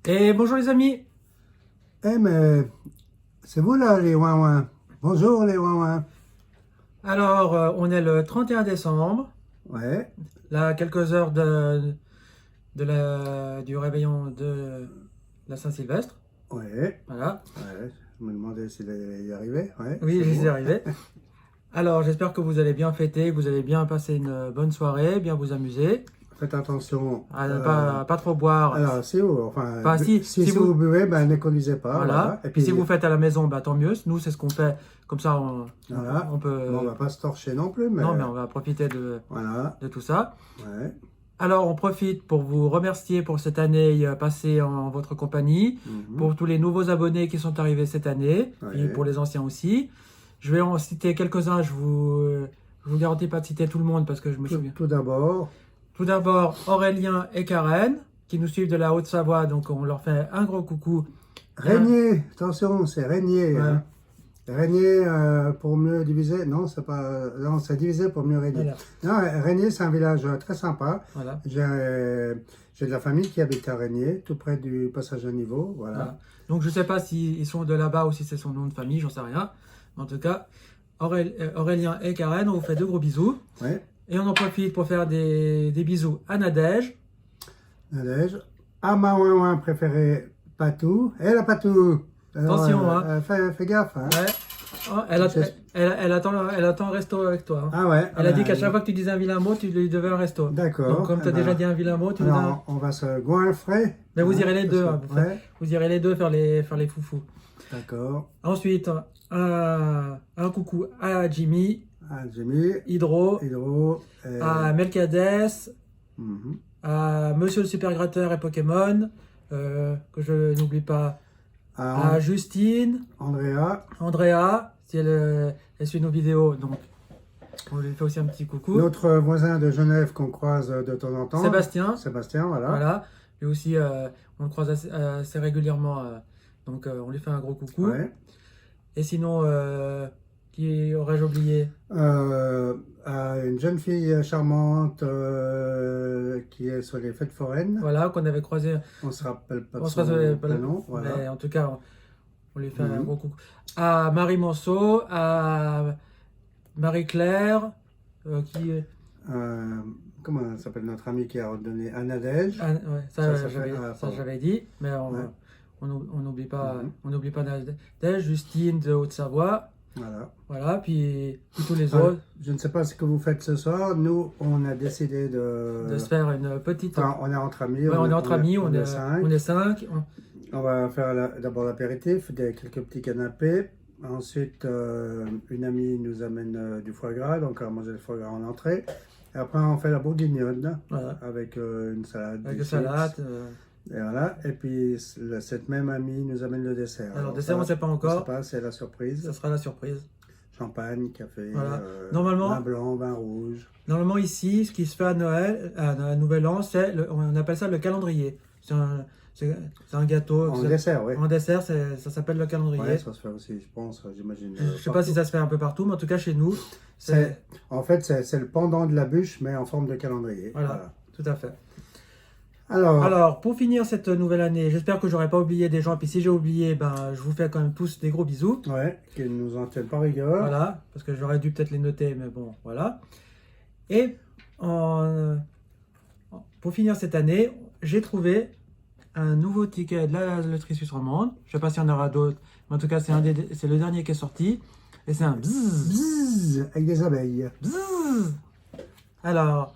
Et bonjour les amis. Eh mais c'est vous là les ouin-ouin. Bonjour les ouin-ouin. Alors, on est le 31 décembre, Ouais, là, à quelques heures du réveillon de la Saint-Sylvestre. ouais, Voilà. ouais. Je me demandais s'il allait y arriver. Ouais, Oui, c'est j'y suis bon. arrivé. Alors, j'espère que vous allez bien fêter, que vous allez bien passer une bonne soirée, bien vous amuser, Faites attention. à ne pas trop boire. Alors si vous, enfin, Enfin, si vous buvez, ben ne conduisez pas, voilà. voilà. Et Puis si puis vous faites à la maison, bah, tant mieux. Nous, c'est ce qu'on fait. Comme ça, voilà. on peut. Bon, on va pas se torcher non plus, mais Non, mais on va profiter voilà. de tout ça. Ouais. Alors, on profite pour vous remercier pour cette année passée en votre compagnie, Mhm. pour tous les nouveaux abonnés qui sont arrivés cette année, et Ouais. pour les anciens aussi. Je vais en citer quelques-uns, je vous garantis pas de citer tout le monde parce que je me souviens. Tout d'abord, Tout d'abord, Aurélien et Karen, qui nous suivent de la Haute-Savoie, donc on leur fait un gros coucou. Régnier. Attention, c'est Régnier. Ouais. Hein. Régnier pour mieux diviser. Non, c'est pas. Non, c'est diviser pour mieux régner. Voilà. Non, Régnier, c'est un village très sympa. Voilà. J'ai de la famille qui habite à Régnier, tout près du passage à niveau. Voilà. Voilà. Donc je ne sais pas s'ils sont de là-bas ou si c'est son nom de famille, j'en sais rien. En tout cas, Aurélien et Karen, on vous fait de gros bisous. Ouais. Et on en profite pour faire des bisous à Nadège. Nadège. À ma ouin préférée, Patou. Et la Patou. Alors, Attention, hein. Fais gaffe. Hein. Ouais. Oh, elle attend un resto avec toi. Hein. Ah ouais. Elle a dit qu'à chaque fois que tu disais un vilain mot, tu lui devais un resto. D'accord. Donc comme tu as déjà dit un vilain mot, tu lui donnes un... On va se goinfrer. Mais vous hein, irez les deux. parce Hein, que- ouais. vous irez les deux faire les foufous. D'accord. Ensuite, un coucou à Jimmy, Ah, j'ai mis Hydro, Hydro. à Melcades, Mhm. à Monsieur le Super Gratteur et Pokémon, que je n'oublie pas, À à Justine, Andrea. Andrea, si elle suit nos vidéos, donc on lui fait aussi un petit coucou. Notre voisin de Genève qu'on croise de temps en temps. Sébastien, Sébastien, voilà. voilà, lui aussi on le croise assez régulièrement, donc on lui fait un gros coucou. Ouais. Et sinon, qui aurais-je oublié? Une jeune fille charmante qui est sur les fêtes foraines. Voilà, qu'on avait croisé. On se rappelle pas de On se son rappelle pas prénom. mais Voilà. en tout cas, on lui fait un Mhm. gros coucou. À Marie Monceau, à Marie-Claire, qui est. Comment s'appelle notre amie qui a redonné Anadège. Ah, ouais, ça, Ça j'avais fait- ah, pardon. j'avais dit, mais Ouais. on n'oublie pas, Mhm. on n'oublie pas Nadège, Justine de Haute-Savoie, Voilà. voilà, puis tous les Ah, autres, je ne sais pas ce que vous faites ce soir. Nous, on a décidé de se faire une petite. Enfin, on est entre amis. Ouais, on est entre amis, on est cinq. on est 5. On va faire d'abord l'apéritif, quelques petits canapés. Ensuite, une amie nous amène du foie gras, donc on va manger le foie gras en entrée. Et après, on fait la bourguignonne Voilà. avec une salade. Avec des le chips. salade. Et voilà. Et puis, cette même amie nous amène le dessert. Alors, dessert, on ne ça, sait pas on encore. sait pas, c'est la surprise. Ça sera la surprise. Champagne, café, Voilà. Normalement- vin blanc, vin rouge. Normalement, ici, ce qui se fait à Noël, à Nouvel An, on appelle ça le calendrier. C'est un gâteau. En dessert, oui. En dessert, ça s'appelle le calendrier. Ouais, ça se fait aussi, je pense, j'imagine. Je ne sais pas si ça se fait un peu partout, mais en tout cas, chez nous, En fait, c'est le pendant de la bûche, mais en forme de calendrier. Voilà, tout à fait. Alors, Alors, pour finir cette nouvelle année, j'espère que j'aurai pas oublié des gens. Puis si j'ai oublié, ben, je vous fais quand même tous des gros bisous. ouais, qu'ils nous en tiennent pas rigueur. Voilà, parce que j'aurais dû peut-être les noter, mais bon, voilà. Et pour finir cette année, j'ai trouvé un nouveau ticket de la loterie suisse romande. Je ne sais pas s'il y en aura d'autres, mais en tout cas, c'est le dernier qui est sorti. Et c'est un bzzz, Bzzz, avec des abeilles. bzzz. Alors,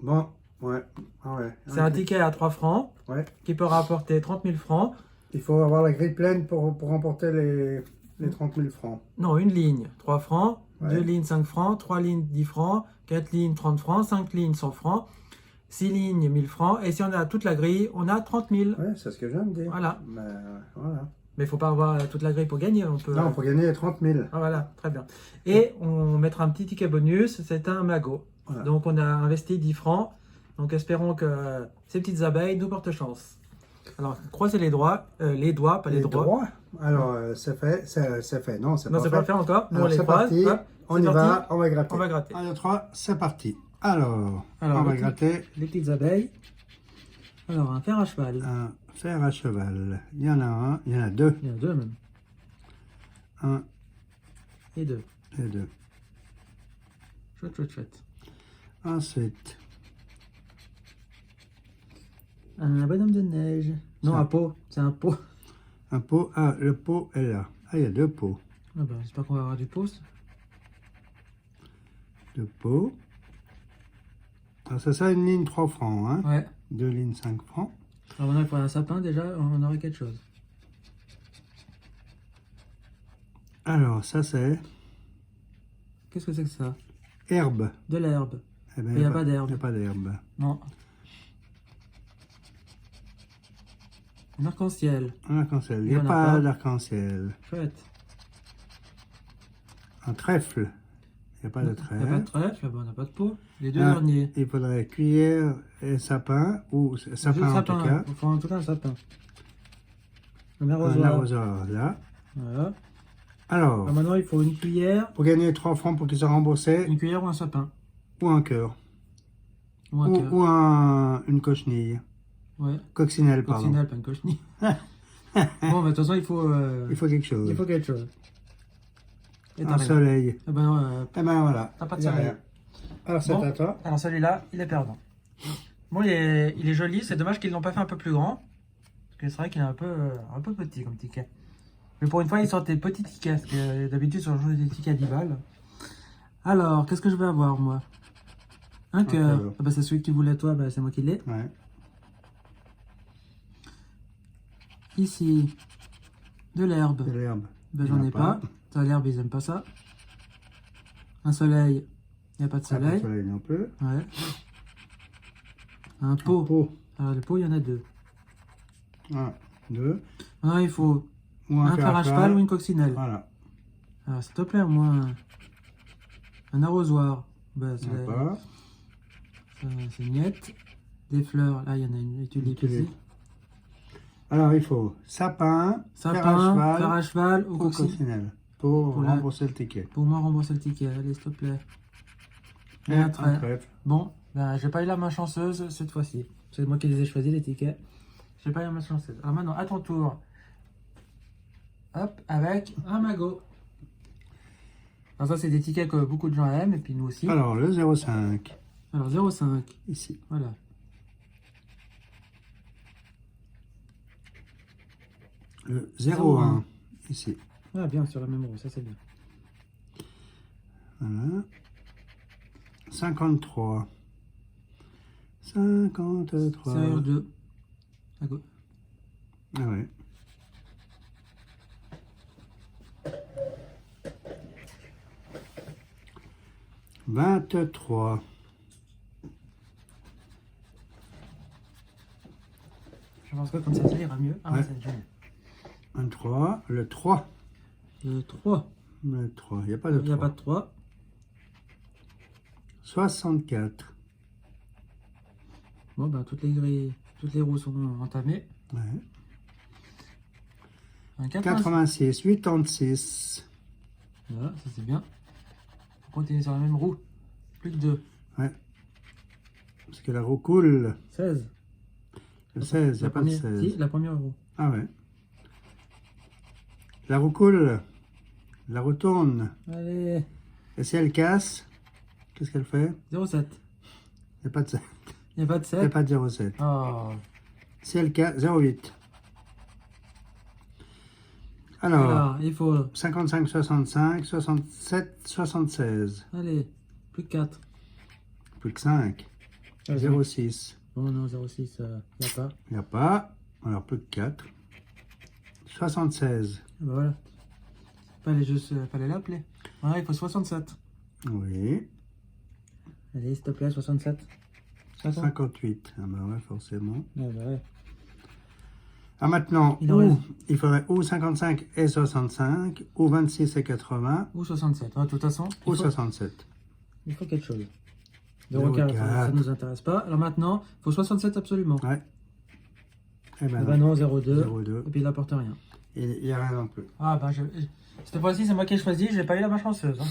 Bon, ouais. Ah ouais. c'est un ticket à 3 francs Ouais. qui peut rapporter 30 000 francs. Il faut avoir la grille pleine pour remporter les 30 000 francs. Non, une ligne, 3 francs. Ouais. 2 lignes, 5 francs. 3 lignes, 10 francs. 4 lignes, 30 francs. 5 lignes, 100 francs. 6 lignes, 1000 francs. Et si on a toute la grille, on a 30 000. Ouais, c'est ce que je viens de dire. Voilà. Mais, voilà. Mais il ne faut pas avoir toute la grille pour gagner. On peut... Non, il faut gagner les 30 000. Ah, voilà, très bien. Et on mettra un petit ticket bonus, c'est un magot. Voilà. Donc on a investi 10 francs. Donc espérons que ces petites abeilles nous portent chance. Alors croisez les doigts, pas les droits. droits. Alors, c'est fait. C'est fait. Non, c'est Non, pas c'est fait. pas fait encore. Nous, on Alors, les c'est croise. parti. Hop, On c'est y parti. va. On va gratter. On va gratter. 1, 2, 3, c'est parti. Alors, Alors, on va les gratter. petites abeilles. Alors, un fer à cheval. Un fer à cheval. Il y en a un, il y en a deux. Il y en a deux même. Un Et deux. et deux. Chouette, chouette, chouette. Ensuite, Un bonhomme de neige. Non, Ça. un pot. C'est un pot. un pot. Ah, le pot est là. Ah, il y a deux pots. Ah bah, j'espère qu'on va avoir du pouce. Deux pots. Alors, ça une ligne 3 francs. Hein. Ouais. Deux lignes 5 francs. Alors maintenant, il faudrait un sapin déjà, on aurait quelque chose. Alors, ça c'est Qu'est-ce que c'est que ça? herbe. De l'herbe. Eh ben, Il y a pas d'herbe. Il n'y a pas d'herbe. Non. Un arc-en-ciel. Un arc-en-ciel. Il Il n'y y a en a pas pas. d'arc-en-ciel. Chouette. Un trèfle. Il n'y a pas de Il n'y a pas de trèfle. trèfle, on n'a pas de pot. Les deux Ah, derniers. il faudrait cuillère et sapin, ou sapin en tout cas. Il faut en tout cas un sapin. Un Un arrosoir. arrosoir là. Voilà. Alors, Alors maintenant, il faut une cuillère, pour gagner 3 francs pour qu'ils soient remboursés, une cuillère ou un sapin. ou un cœur. Ou un Ou, cœur. ou une cochenille. Ouais. Coccinelle, pardon. Coccinelle, pas une cochenille. Bon, bah, de toute façon, il faut quelque chose. il faut quelque chose. Et Un t'arrives. soleil. Eh ben non, Eh ben voilà. t'as pas de Il y a soleil. rien. Alors c'est Bon. à toi. Alors celui-là, il est perdant. Bon, il est joli, c'est dommage qu'ils ne l'ont pas fait un peu plus grand. Parce que c'est vrai qu'il est un peu petit comme ticket. Mais pour une fois, ils sortent des petits tickets. Parce que d'habitude, ils ont des tickets à 10 balles. Alors, qu'est-ce que je vais avoir, moi? Un cœur. cœur. Ah bah, c'est celui que tu voulais, toi, bah, c'est moi qui l'ai. Ouais. Ici, de l'herbe. De l'herbe. Ben, Il j'en y en a ai pas. Ça, l'herbe, ils aiment pas ça. Un soleil. Il n'y a pas de Pas de soleil. soleil non plus. Ouais. Un Un pot. pot. Alors, le pot, il y en a deux. Un, deux. Maintenant, il faut Ou un fer à cheval ou une coccinelle. Voilà. Alors, s'il te plaît, moi, un arrosoir. Ben, Il y en a pas. c'est niette. Des fleurs. Là, il y en a une tulipe tulipe. ici. Alors il faut sapin, Sapin, fer fer à cheval ou ou coccinelle. coccinelle pour Pour la- rembourser le ticket. Pour moi, rembourser le ticket. Allez, s'il te plaît. Et Et un un trait. trèfle. Bon, ben, j'ai pas eu la main chanceuse cette fois-ci. C'est moi qui les ai choisis, les tickets. J'ai pas eu la main chanceuse. Alors maintenant, à ton tour. Hop, avec un magot. Alors ça, c'est des tickets que beaucoup de gens aiment, et puis nous aussi. Alors le 0,5 Alors 0,5. ici. Voilà. Le 0,1 ici. Ah, bien, sur la même roue, ça c'est bien. Voilà. 53. 53. Serrure 2. À gauche. Ah ouais. « 23. Je pense que comme ça ira mieux. Ah, Ouais. c'est génial. 23. Le 3. Le 3. Le 3. Il n'y a pas de 3. Il n'y a pas de 3. 64. Bon, ben, toutes les grilles, toutes les roues sont entamées. Ouais. Un 86. 86. 86. Voilà, ça c'est bien. On continue sur la même roue. Plus que 2. Ouais. Parce que la roue coule. 16. Le 16, il n'y a pas de première, 16. si, la première roue. Ah ouais. La roue coule. La roue tourne. Allez, Et si elle casse, qu'est-ce qu'elle fait? 0,7. Il n'y a pas de 7. Il n'y a pas de Il n'y a 7. pas de 0,7. Oh. Si elle casse, 0,8. Alors, Alors, il faut. 55, 65, 67, 76. Allez, plus que 4. Plus que 5. 0,6. Oh non, 0,6, il n'y a pas. Il n'y a pas. Alors, plus que 4. 76. Ah bah voilà. Fallait l'appeler. Voilà, il faut 67. Oui. Allez, s'il te plaît, 67. 60. 58. Ah bah ouais, forcément. Ah bah ouais. Ah maintenant, Il en reste. il faudrait ou 55 et 65, ou 26 et 80, Ou 67. Ah, de toute façon, ou 67. il faut quelque chose. Le 0,4. requin, ça ne nous intéresse pas. Alors maintenant, il faut 67 absolument. Ouais. Eh Ah ben bah non. non, 0,2. 0,2. Et puis il n'apporte rien. Il n'y a rien non plus. Ah bah cette fois-ci c'est moi qui ai choisi, j'ai pas eu la main chanceuse. Hein.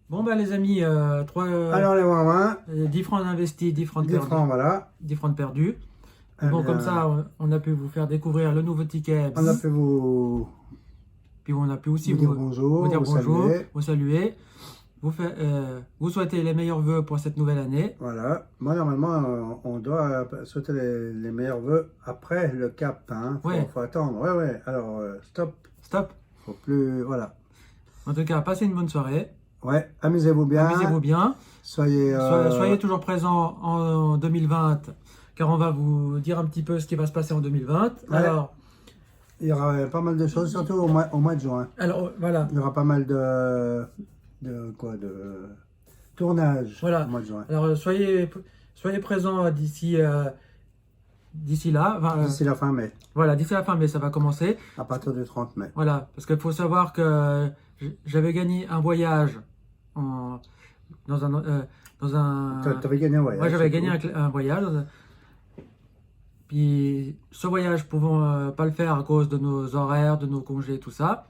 Bon bah les amis, Alors les ouin 10 francs investis, 10 francs 10 perdus. francs, voilà. 10 francs perdus. Eh Bon, bien, comme ça, on a pu vous faire découvrir le nouveau ticket. on a pu vous Puis on a pu aussi dire bonjour, vous dire vous bonjour, saluer. vous saluer, vous souhaiter les meilleurs vœux pour cette nouvelle année. Voilà. Moi, normalement, on doit souhaiter les meilleurs vœux après le cap. Hein. Ouais. Faut attendre. Ouais, ouais. Alors, stop. Stop. Faut plus. Voilà. En tout cas, passez une bonne soirée. Ouais. Amusez-vous bien. Amusez-vous bien. Soyez. Soyez toujours présents en 2020, car on va vous dire un petit peu ce qui va se passer en 2020. Ouais. Alors, il y aura pas mal de choses, surtout au mois de juin. alors voilà. Il y aura pas mal de tournage Voilà. au mois de juin. Alors soyez présents d'ici là. D'ici la fin mai. Voilà, d'ici la fin mai, ça va commencer. À partir du 30 mai. Voilà, parce qu'il faut savoir que j'avais gagné un voyage dans un. T'avais gagné un voyage. Moi, j'avais gagné un voyage. Puis ce voyage, pouvons pas le faire à cause de nos horaires, de nos congés, tout ça.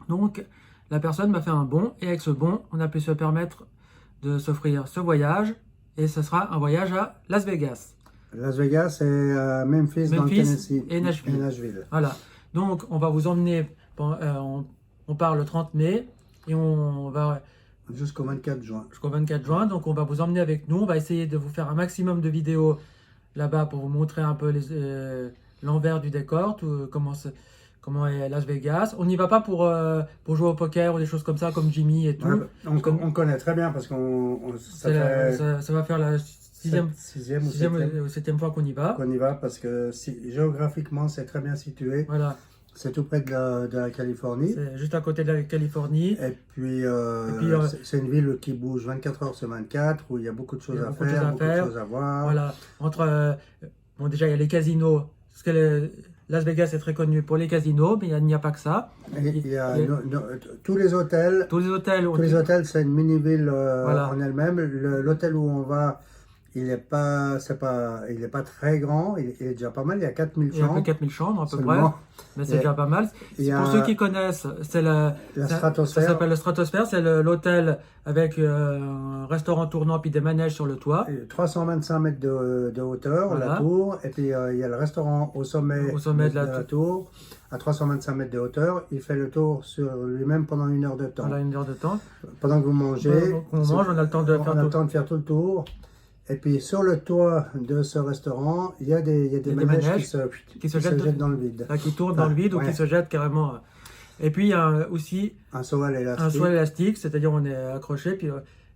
Donc, la personne m'a fait un bon, et avec ce bon, on a pu se permettre de s'offrir ce voyage, et ce sera un voyage à Las Vegas. Las Vegas et Memphis dans le Tennessee. Et Nashville. Voilà. Donc, on va vous emmener, on part le 30 mai, et on va jusqu'au 24 juin. Jusqu'au 24 juin. Donc, on va vous emmener avec nous. On va essayer de vous faire un maximum de vidéos là-bas pour vous montrer un peu l'envers du décor, comment est Las Vegas. On n'y va pas pour jouer au poker ou des choses comme ça, comme Jimmy et tout. Ouais, on connaît très bien parce ça va faire la sixième ou septième fois qu'on y va. Qu'on y va parce que géographiquement, c'est très bien situé. Voilà. C'est tout près de la Californie. C'est juste à côté de la Californie. Et puis, c'est une ville qui bouge 24 heures sur 24, où il y a beaucoup de choses à faire, beaucoup de choses à voir. Voilà. Bon, déjà, il y a les casinos. Parce que Las Vegas est très connu pour les casinos, mais il n'y a pas que ça. Il y a tous les hôtels. Tous les hôtels, c'est une mini-ville voilà. En elle-même. L'hôtel où on va, il n'est pas très grand, il est déjà pas mal, il y a 4000 chambres. Il y a 4000 chambres à peu près, mais c'est déjà pas mal. Pour ceux qui connaissent, c'est la stratosphère. Ça s'appelle la stratosphère, c'est l'hôtel avec un restaurant tournant puis des manèges sur le toit. 325 mètres de hauteur, voilà. La tour, et puis il y a le restaurant au sommet de la tour, à 325 mètres de hauteur. Il fait le tour sur lui-même pendant 1 heure de temps. Voilà, 1 heure de temps. Pendant que vous mangez, on a le temps de faire tout le tour. Et puis sur le toit de ce restaurant, il y a des manèges qui se jettent dans le vide. Qui tournent dans le vide ou qui se jettent carrément. Et puis il y a aussi un saut à l'élastique. Un saut à l'élastique, c'est-à-dire on est accroché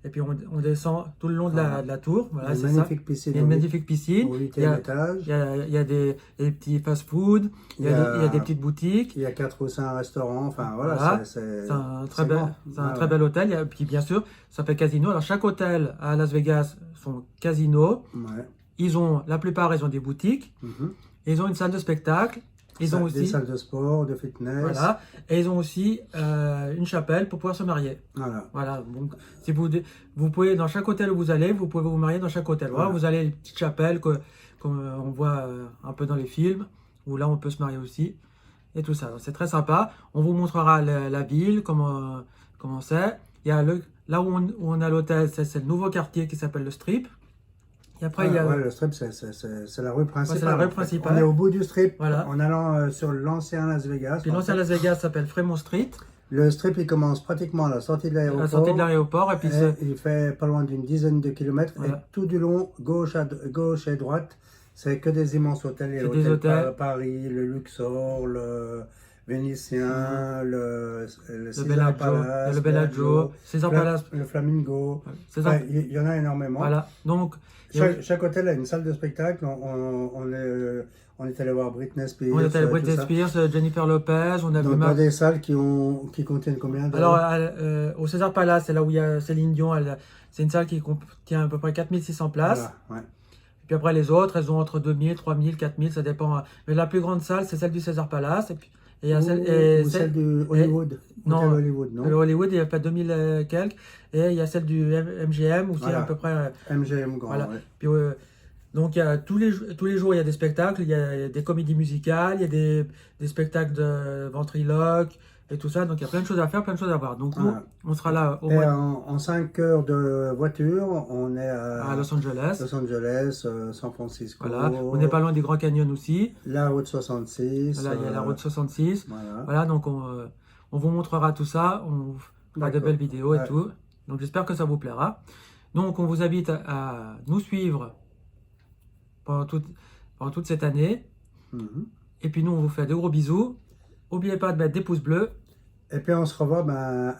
et puis on descend tout le long de la tour. Voilà, c'est ça. Il y a une magnifique piscine. Au 8e étage. Il y a des petits fast-food, il y a des petites boutiques. Il y a 4 ou 5 restaurants. Enfin voilà, c'est un très bel hôtel. Et puis bien sûr, ça s'appelle casino. Alors chaque hôtel à Las Vegas sont casinos. Ouais. La plupart, ils ont des boutiques. Ils ont une salle de spectacle. Ils ont aussi des salles de sport, de fitness. Voilà. Et ils ont aussi une chapelle pour pouvoir se marier. Voilà. Donc, si vous pouvez, dans chaque hôtel où vous allez, vous pouvez vous marier dans chaque hôtel. Voilà. Vous allez à une petite chapelle comme on voit un peu dans les films, où là on peut se marier aussi. Et tout ça. C'est très sympa. On vous montrera la ville, comment c'est. Il y a là où on a l'hôtel, c'est le nouveau quartier qui s'appelle le Strip. Et après, le Strip, c'est la rue principale. C'est la rue principale. On est au bout du Strip, en allant sur l'ancien Las Vegas. Puis l'ancien Las Vegas s'appelle Fremont Street. Le Strip, il commence pratiquement à la sortie de l'aéroport. La sortie de l'aéroport. Et puis il fait pas loin d'une dizaine de kilomètres. Voilà. Et tout du long, gauche et droite, c'est que des immenses hôtels. Il y a l'hôtel Paris, le Luxor, le Vénitien, le César Palace, le Bellagio, César Palace, le Flamingo. Il y en a énormément. Voilà. Donc, chaque hôtel a une salle de spectacle. On est allé voir Britney Spears. On est allé voir Britney Spears, Jennifer Lopez. On a vu des salles qui contiennent combien de... Alors, au César Palace, c'est là où il y a Céline Dion. C'est une salle qui contient à peu près 4600 places. Voilà, ouais. Et puis après, les autres, elles ont entre 2000, 3000, 4000, ça dépend. Mais la plus grande salle, c'est celle du César Palace. Et puis, il y a celle du Hollywood. Non, Hollywood, non. Le Hollywood, il y a pas 2000 quelques. Et il y a celle du MGM, où c'est à peu près... MGM grand, voilà. Ouais. Puis, donc, il y a tous les jours, il y a des spectacles. Il y a des comédies musicales, il y a des spectacles de ventriloque, et tout ça. Donc il y a plein de choses à faire, plein de choses à voir. Donc nous, Voilà. on sera là au Et mois en 5 heures de voiture, on est à Los Angeles. Los Angeles, San Francisco. Voilà, on n'est pas loin des Grands Canyons aussi. La route 66. Voilà, il y a la route 66. Voilà. Voilà, donc on vous montrera tout ça. On vous fera de belles vidéos et tout. Donc j'espère que ça vous plaira. Donc on vous invite à nous suivre pendant toute cette année. Et puis nous, on vous fait de gros bisous. N'oubliez pas de mettre des pouces bleus. Et puis on se revoit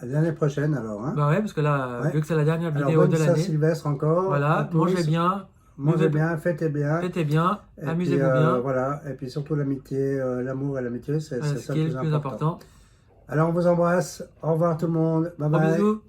l'année prochaine alors. Hein. Bah ouais, parce que là, vu que c'est la dernière vidéo alors, de l'année. Saint-Sylvestre encore. Voilà, mangez bien. Mangez bien, fêtez bien. Fêtez bien, amusez-vous bien. Voilà, et puis surtout l'amitié, l'amour et l'amitié, c'est ça ce qui est le plus important. Alors on vous embrasse. Au revoir tout le monde. Bye Gros bye. bisous.